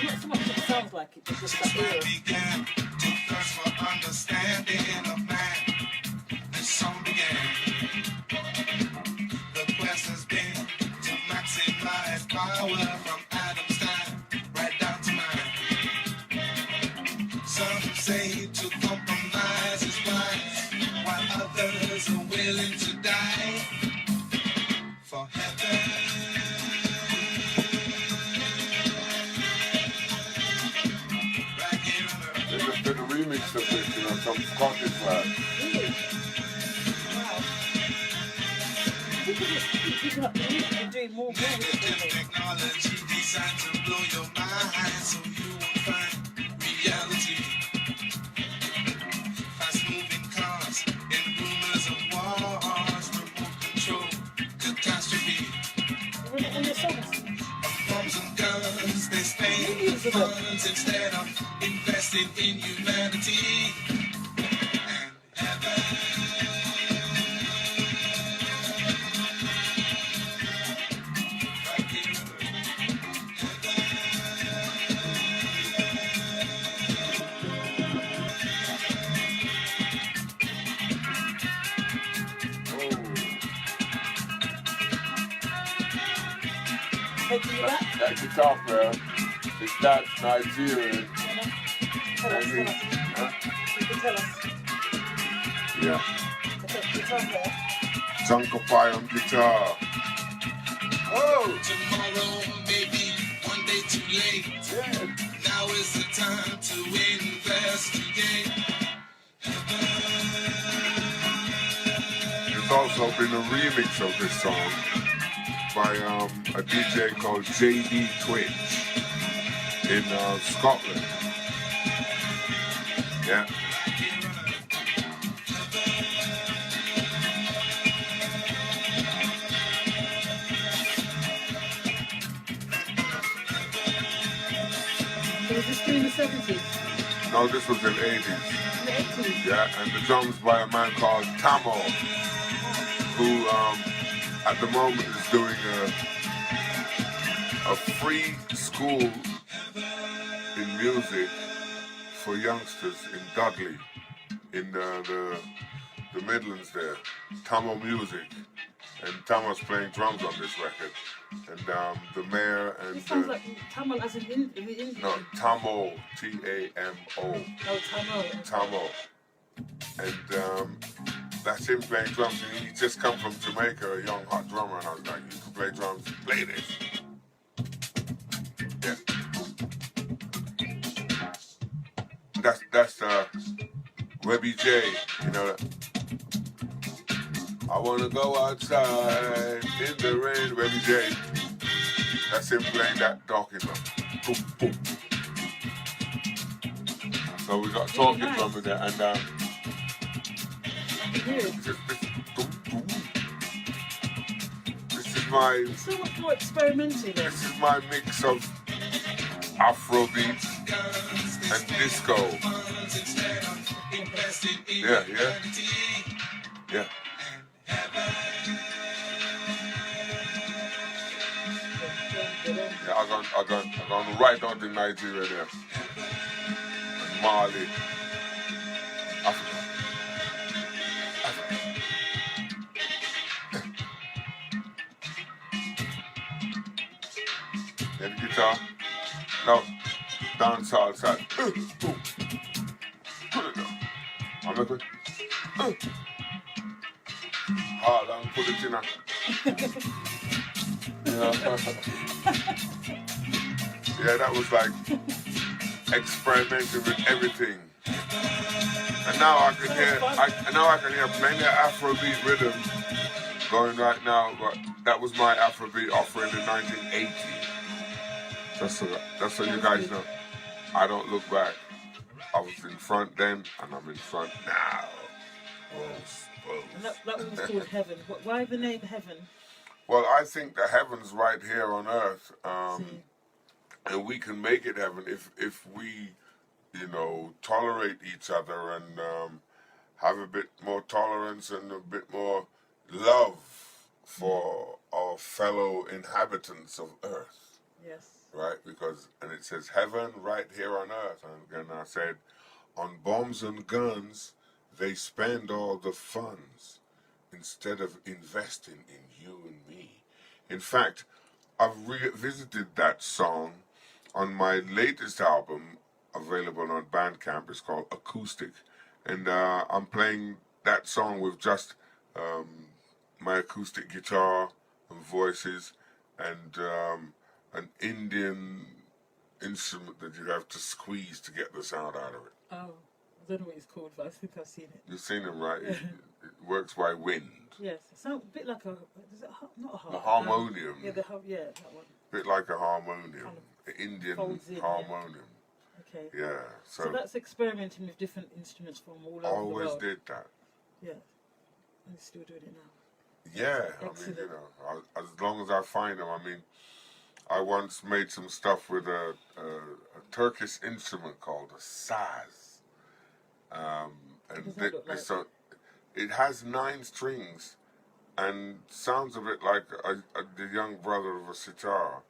[SPEAKER 1] Not so much it sounds like it, just that era.
[SPEAKER 2] Began to thirst for understanding of man. This song began. The quest has been to maximize power from Adam's time right down to mine. Some say to compromise is wise, while others are willing to die for heaven.
[SPEAKER 3] The remix of this, you know, some Scottish lad.
[SPEAKER 1] Really? Wow. People are doing more with it, don't they?
[SPEAKER 2] Technology designed to blow your mind so you will find reality. Fast-moving cars and rumors of wars, remote control, catastrophe.
[SPEAKER 1] And the songs.
[SPEAKER 2] Bombs and guns, they spend funds instead of investing in humanity. And heaven.
[SPEAKER 1] Hey, do you rap?
[SPEAKER 3] That guitar player, His dad's Nigerian.
[SPEAKER 1] Tell us,
[SPEAKER 3] And
[SPEAKER 1] tell us.
[SPEAKER 3] huh?
[SPEAKER 1] You can tell us.
[SPEAKER 3] Yeah.
[SPEAKER 1] Guitar player.
[SPEAKER 3] Jungle Pie on guitar. Oh!
[SPEAKER 2] Tomorrow may be one day too late.
[SPEAKER 3] Yeah.
[SPEAKER 2] Now is the time to investigate.
[SPEAKER 3] There's also been a remix of this song by a DJ called JD Twitch in Scotland. Yeah.
[SPEAKER 1] So was this during the 70s?
[SPEAKER 3] No, this was in the 80s.
[SPEAKER 1] The 80s?
[SPEAKER 3] Yeah, and the drums by a man called Tamo, who at the moment is doing a free school in music for youngsters in Dudley, in the Midlands there. Tamo Music, and Tamo's playing drums on this record, and the mayor and
[SPEAKER 1] It sounds like Tamil as in the Indian.
[SPEAKER 3] no Tamo, T-A-M-O.
[SPEAKER 1] Oh, Tamil.
[SPEAKER 3] Tamo. And that's him playing drums. And he just come from Jamaica, a young hot drummer, and I was like, you can play drums, play this. Yeah. That's Webby J, you know. I wanna go outside in the rain, Webby J. That's him playing that talking drum. Boom, boom. So we got talking drum in there, and this is my
[SPEAKER 1] So much more experimental.
[SPEAKER 3] this is my mix of Afrobeat and disco. Yeah. Yeah, I'm gonna write down the Nigeria there. And Mali. Africa. Yeah, the guitar. No. Dance hall side. Put it down. I'm looking. Hard and put it in a. Yeah, that was like experimenting with everything. And now I can hear plenty of Afrobeat rhythm going right now, but that was my Afrobeat offering in 1980. That's so you guys know. I don't look back. I was in front then, and I'm in front now.
[SPEAKER 1] And that one was called Heaven. Why the name Heaven?
[SPEAKER 3] Well, I think the heaven's right here on earth, and we can make it heaven if we, tolerate each other and have a bit more tolerance and a bit more love for our fellow inhabitants of earth.
[SPEAKER 1] Yes.
[SPEAKER 3] Right, and it says heaven right here on earth, and I said, on bombs and guns, they spend all the funds instead of investing in you and me. In fact, I've revisited that song on my latest album, available on Bandcamp. It's called Acoustic, and I'm playing that song with just my acoustic guitar and voices, and an Indian instrument that you have to squeeze to get the sound out of it.
[SPEAKER 1] Oh, I don't know what it's called, but I think I've seen it.
[SPEAKER 3] You've seen him, right? It works by wind.
[SPEAKER 1] Yes, it sounds a bit like not a harp.
[SPEAKER 3] A harmonium.
[SPEAKER 1] That one.
[SPEAKER 3] Bit like a harmonium.
[SPEAKER 1] Kind of
[SPEAKER 3] Indian
[SPEAKER 1] folds in,
[SPEAKER 3] harmonium.
[SPEAKER 1] Okay.
[SPEAKER 3] Yeah.
[SPEAKER 1] So that's experimenting with different instruments from all over the world.
[SPEAKER 3] Always did that.
[SPEAKER 1] Yeah. And he's still doing it now.
[SPEAKER 3] Yeah.
[SPEAKER 1] Excellent.
[SPEAKER 3] I mean, as long as I find them. I mean, I once made some stuff with a Turkish instrument called a saz. So it has 9 strings and sounds a bit like the young brother of a sitar,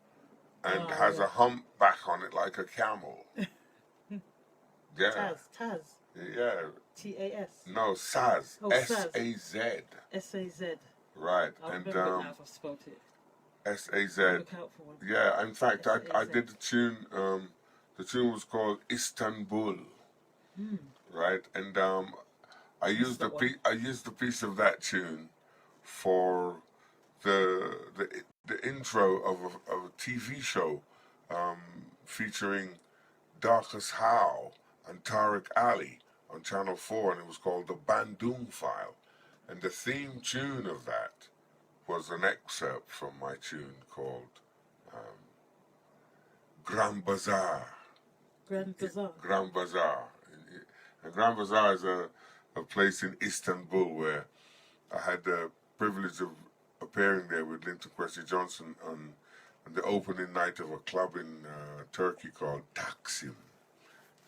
[SPEAKER 3] and has a humpback on it like a camel. Yeah.
[SPEAKER 1] Taz.
[SPEAKER 3] Yeah.
[SPEAKER 1] T-A-S.
[SPEAKER 3] No, saz.
[SPEAKER 1] Oh,
[SPEAKER 3] S-A-Z.
[SPEAKER 1] S-A-Z.
[SPEAKER 3] Right.
[SPEAKER 1] I'll
[SPEAKER 3] And
[SPEAKER 1] remember it now if I've spelled it.
[SPEAKER 3] S-A-Z.
[SPEAKER 1] Look out for one.
[SPEAKER 3] Yeah, in fact, I
[SPEAKER 1] S-A-Z.
[SPEAKER 3] did the tune. The tune was called Istanbul, right? And I used
[SPEAKER 1] that one.
[SPEAKER 3] I used the piece of that tune for the intro of a TV show featuring Darkest How and Tariq Ali on Channel 4, and it was called The Bandung File. And the theme tune of that was an excerpt from my tune called Grand Bazaar.
[SPEAKER 1] Grand Bazaar.
[SPEAKER 3] Grand Bazaar. And Grand Bazaar is a place in Istanbul where I had the privilege of appearing there with Linton Kwesi Johnson on the opening night of a club in Turkey called Taksim,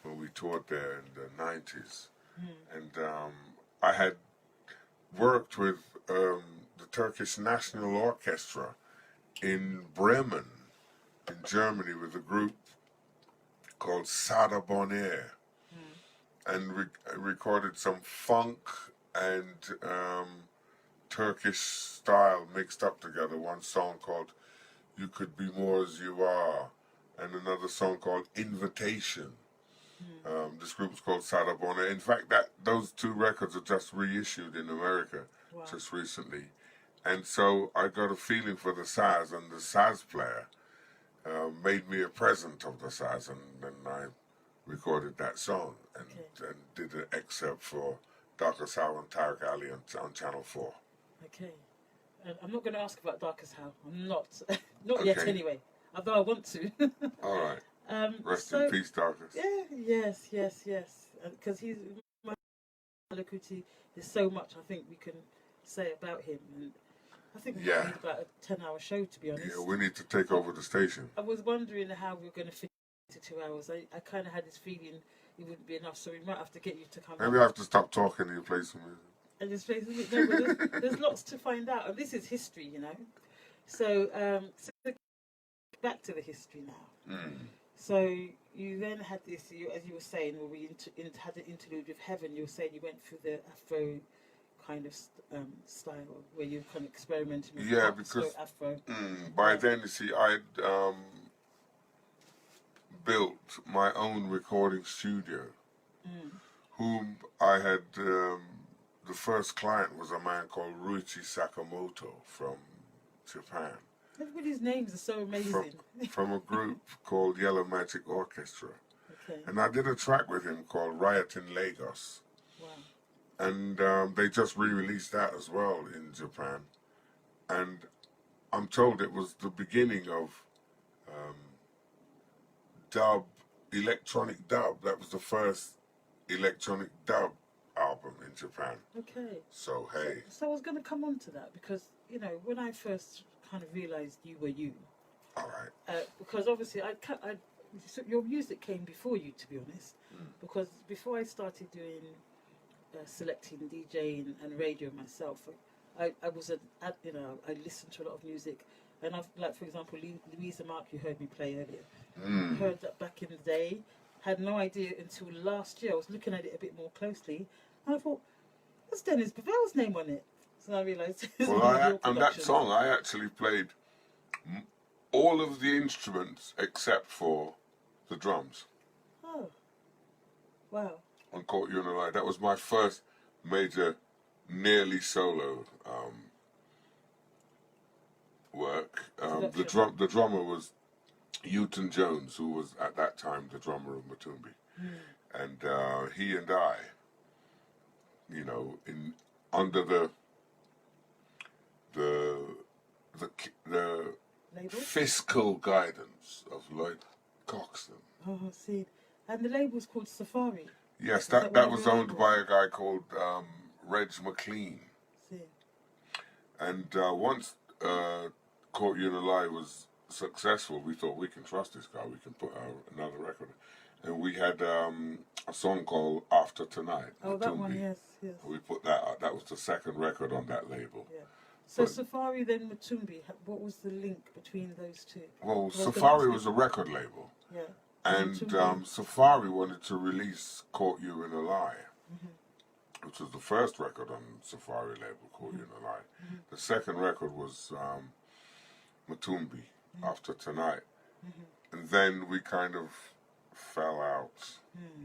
[SPEAKER 3] when we toured there in the 90s. And I had worked with the Turkish National Orchestra in Bremen, in Germany, with a group called Sada Bonaire, and recorded some funk and Turkish style mixed up together. One song called You Could Be More As You Are, and another song called Invitation. This group is called Sada Bonaire. In fact, those two records are just reissued in America just recently. And so I got a feeling for the Saz, and the Saz player made me a present of the Saz, and then I recorded that song and did an excerpt for Darkest How and Tariq Ali on Channel 4.
[SPEAKER 1] Okay. I'm not going to ask about Darkest How. I'm not. Not yet anyway. Although I want to.
[SPEAKER 3] All right. Rest in peace, Darkest.
[SPEAKER 1] Yeah, yes. Because he's my Kuti. There's so much I think we can say about him, and I think we need about a 10-hour show, to be honest.
[SPEAKER 3] Yeah, we need to take over the station.
[SPEAKER 1] I was wondering how we were going to fit into 2 hours. I kind of had this feeling it wouldn't be enough, so we might have to get you to come.
[SPEAKER 3] Maybe I have to stop talking and you play some music.
[SPEAKER 1] And just play some music. No, but there's lots to find out, and this is history, you know. So, back to the history now. So you then had this, as you were saying, where we had an interlude with Heaven. You were saying you went through the Afro kind of style, where you kind of experimented with
[SPEAKER 3] because
[SPEAKER 1] Afro.
[SPEAKER 3] By then, you see, I'd built my own recording studio, whom I had, the first client was a man called Ruichi Sakamoto from Japan.
[SPEAKER 1] Everybody's names are so amazing.
[SPEAKER 3] From a group called Yellow Magic Orchestra.
[SPEAKER 1] Okay.
[SPEAKER 3] And I did a track with him called Riot in Lagos.
[SPEAKER 1] Wow.
[SPEAKER 3] And they just re-released that as well in Japan. And I'm told it was the beginning of electronic dub. That was the first electronic dub album in Japan.
[SPEAKER 1] Okay.
[SPEAKER 3] So, hey.
[SPEAKER 1] So I was going to come on to that because, you know, when I first kind of realised you were you.
[SPEAKER 3] All right.
[SPEAKER 1] Because obviously so your music came before you, to be honest. Because before I started doing selecting DJing and radio myself, I was I listened to a lot of music, and I've, like, for example, Louisa Mark, you heard me play earlier. Heard that back in the day. Had no idea until last year. I was looking at it a bit more closely, and I thought, what's Dennis Bovell's name on it? So I realised.
[SPEAKER 3] Well, on that song, I actually played all of the instruments except for the drums.
[SPEAKER 1] Oh, wow.
[SPEAKER 3] On Caught You in a Lie. That was my first major, nearly solo work. The drummer was Houghton Jones, who was at that time the drummer of Matumbi. And he and I, you know, under the fiscal guidance of Lloyd Coxon.
[SPEAKER 1] Oh, I see. And the label's called Safari.
[SPEAKER 3] Yes, that was owned by a guy called Reg McLean.
[SPEAKER 1] See.
[SPEAKER 3] And once Caught You in a Lie was successful, we thought we can trust this guy. We can put another record. And we had a song called After Tonight.
[SPEAKER 1] Oh, Matumbi. That one, yes.
[SPEAKER 3] We put that out. That was the second record on that label.
[SPEAKER 1] Yeah. So Safari, then Matumbi, what was the link between those two?
[SPEAKER 3] Well, Safari was a record label.
[SPEAKER 1] Yeah.
[SPEAKER 3] And Safari wanted to release Caught You in a Lie, which was the first record on Safari label, Caught You in a Lie. The second record was Matumbi after tonight. And then we kind of fell out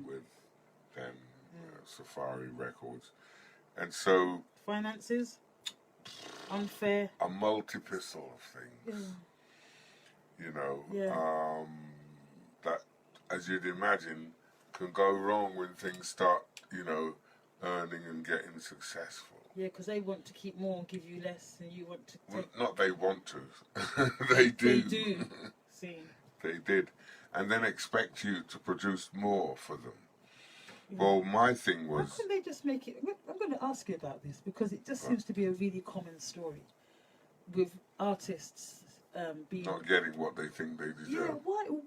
[SPEAKER 3] with them, Safari Records. And so...
[SPEAKER 1] Finances? Unfair?
[SPEAKER 3] A multiple of things. You know, that, as you'd imagine, can go wrong when things start, you know, earning and getting successful.
[SPEAKER 1] Yeah, because they want to keep more and give you less, and you want to take...
[SPEAKER 3] Well, not they want to. They do.
[SPEAKER 1] They do. See.
[SPEAKER 3] They did. And then expect you to produce more for them. Yeah. Well, my thing was...
[SPEAKER 1] Why couldn't they just make it... I'm going to ask you about this, because it just seems to be a really common story with artists being...
[SPEAKER 3] Not getting what they think they deserve.
[SPEAKER 1] Yeah,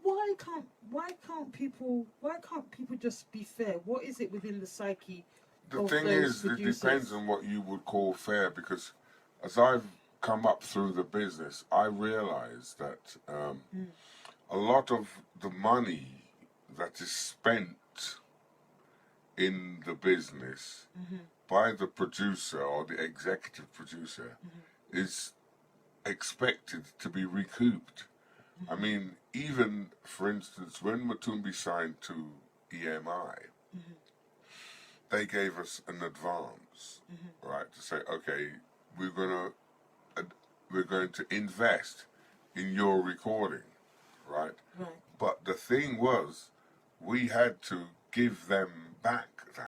[SPEAKER 1] why can't people just be fair? What is it within the psyche?
[SPEAKER 3] The thing is, it depends on what you would call fair, because as I've come up through the business, I realize that a lot of the money that is spent in the business by the producer or the executive producer is expected to be recouped. I mean, even, for instance, when Matumbi signed to EMI, they gave us an advance, right, to say, okay, we're going to invest in your recording, right? But the thing was, we had to give them back that.